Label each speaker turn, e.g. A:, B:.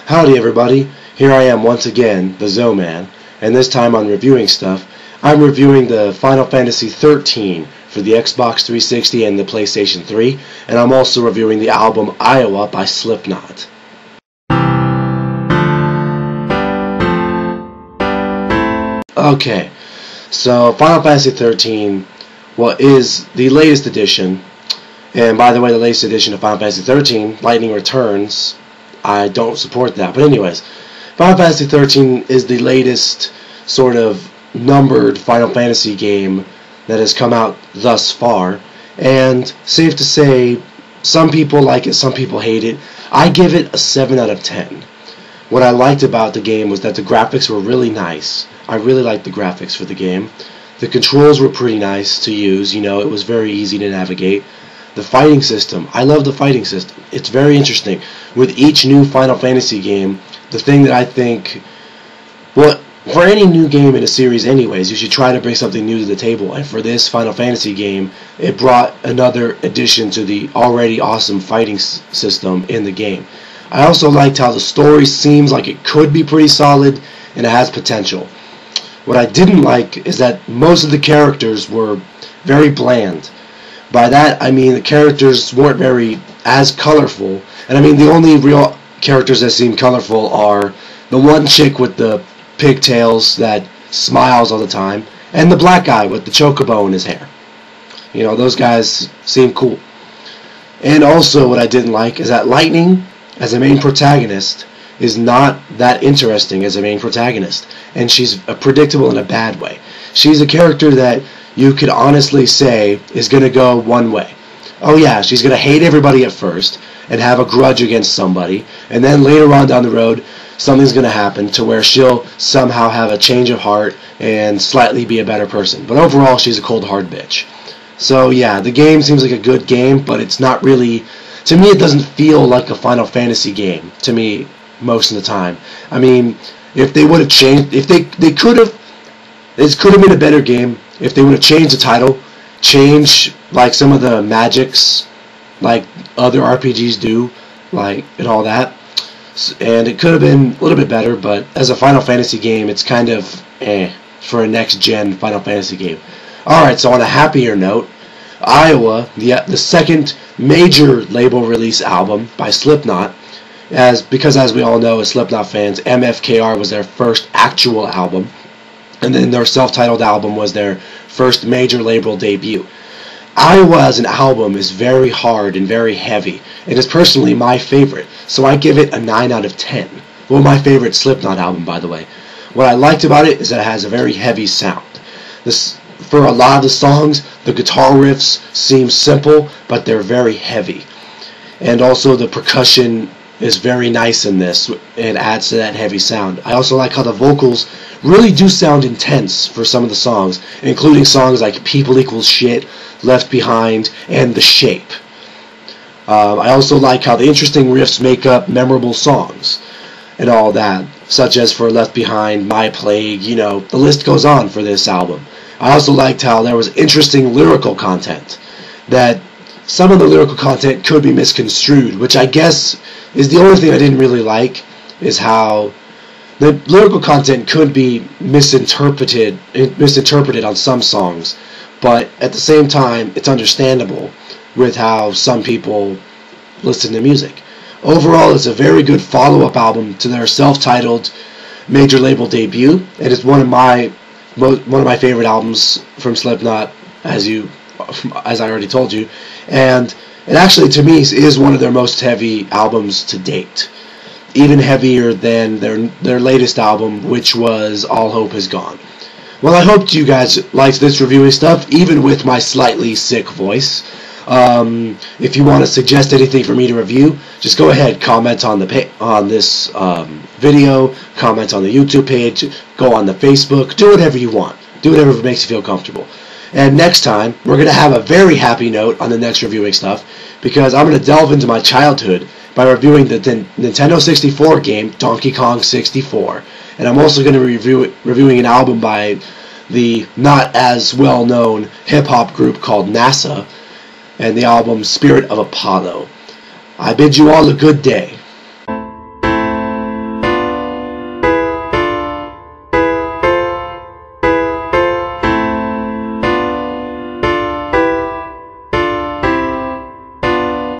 A: Howdy everybody, here I am once again, TheZoeman, and this time on reviewing stuff. I'm reviewing the Final Fantasy XIII for the Xbox 360 and the PlayStation 3, and I'm also reviewing the album Iowa by Slipknot. Okay, so Final Fantasy XIII is the latest edition, and by the way, the latest edition of Final Fantasy XIII, Lightning Returns, I don't support that. But anyways, Final Fantasy XIII is the latest sort of numbered Final Fantasy game that has come out thus far. And safe to say, some people like it, some people hate it. I give it a 7 out of 10. What I liked about the game was that the graphics were really nice. I really liked the graphics for the game. The controls were pretty nice to use. You know, it was very easy to navigate. The fighting system, I love the fighting system. It's very interesting. With each new Final Fantasy game, the thing that I think, well, for any new game in a series anyways, you should try to bring something new to the table. And for this Final Fantasy game, it brought another addition to the already awesome fighting system in the game. I also liked how the story seems like it could be pretty solid, and it has potential. What I didn't like is that most of the characters were very bland. By that, I mean the characters weren't very as colorful. And I mean the only real characters that seem colorful are the one chick with the pigtails that smiles all the time, and the black guy with the chocobo in his hair. You know, those guys seem cool. And also what I didn't like is that Lightning, as a main protagonist, is not that interesting as a main protagonist. And she's predictable in a bad way. She's a character that you could honestly say is going to go one way. Oh yeah, she's going to hate everybody at first and have a grudge against somebody, and then later on down the road something's going to happen to where she'll somehow have a change of heart and slightly be a better person. But overall, she's a cold hard bitch. So yeah, the game seems like a good game, but it's not really, to me it doesn't feel like a Final Fantasy game to me most of the time. I mean, if they would have changed, if they could have, this could have been a better game if they would have changed the title, change like some of the magics like other RPGs do, like, and all that. And it could have been a little bit better, but as a Final Fantasy game, it's kind of for a next-gen Final Fantasy game. Alright, so on a happier note, Iowa, the second major label release album by Slipknot, because as we all know as Slipknot fans, MFKR was their first actual album, and then their self-titled album was their first major label debut. Iowa as an album is very hard and very heavy. It is personally my favorite, so I give it a 9 out of 10. Well, my favorite Slipknot album, by the way. What I liked about it is that it has a very heavy sound. For a lot of the songs, the guitar riffs seem simple, but they're very heavy. And also the percussion is very nice in this, and adds to that heavy sound. I also like how the vocals really do sound intense for some of the songs, including songs like People Equals Shit, Left Behind, and The Shape. I also like how the interesting riffs make up memorable songs and all that, such as for Left Behind, My Plague, you know, the list goes on for this album. I also liked how there was interesting lyrical content, that some of the lyrical content could be misconstrued, which I guess is the only thing I didn't really like, is how the lyrical content could be misinterpreted on some songs, but at the same time, it's understandable with how some people listen to music. Overall, it's a very good follow-up album to their self-titled major label debut, and it's one of my favorite albums from Slipknot, as I already told you, and it actually, to me, is one of their most heavy albums to date. Even heavier than their latest album, which was All Hope Has Gone. Well, I hope you guys liked this reviewing stuff, even with my slightly sick voice. If you want to suggest anything for me to review, just go ahead, comment on this video, comment on the YouTube page, go on the Facebook, do whatever you want. Do whatever makes you feel comfortable. And next time, we're going to have a very happy note on the next reviewing stuff, because I'm going to delve into my childhood by reviewing the Nintendo 64 game, Donkey Kong 64. And I'm also going to be reviewing an album by the not as well-known hip-hop group called NASA, and the album Spirit of Apollo. I bid you all a good day.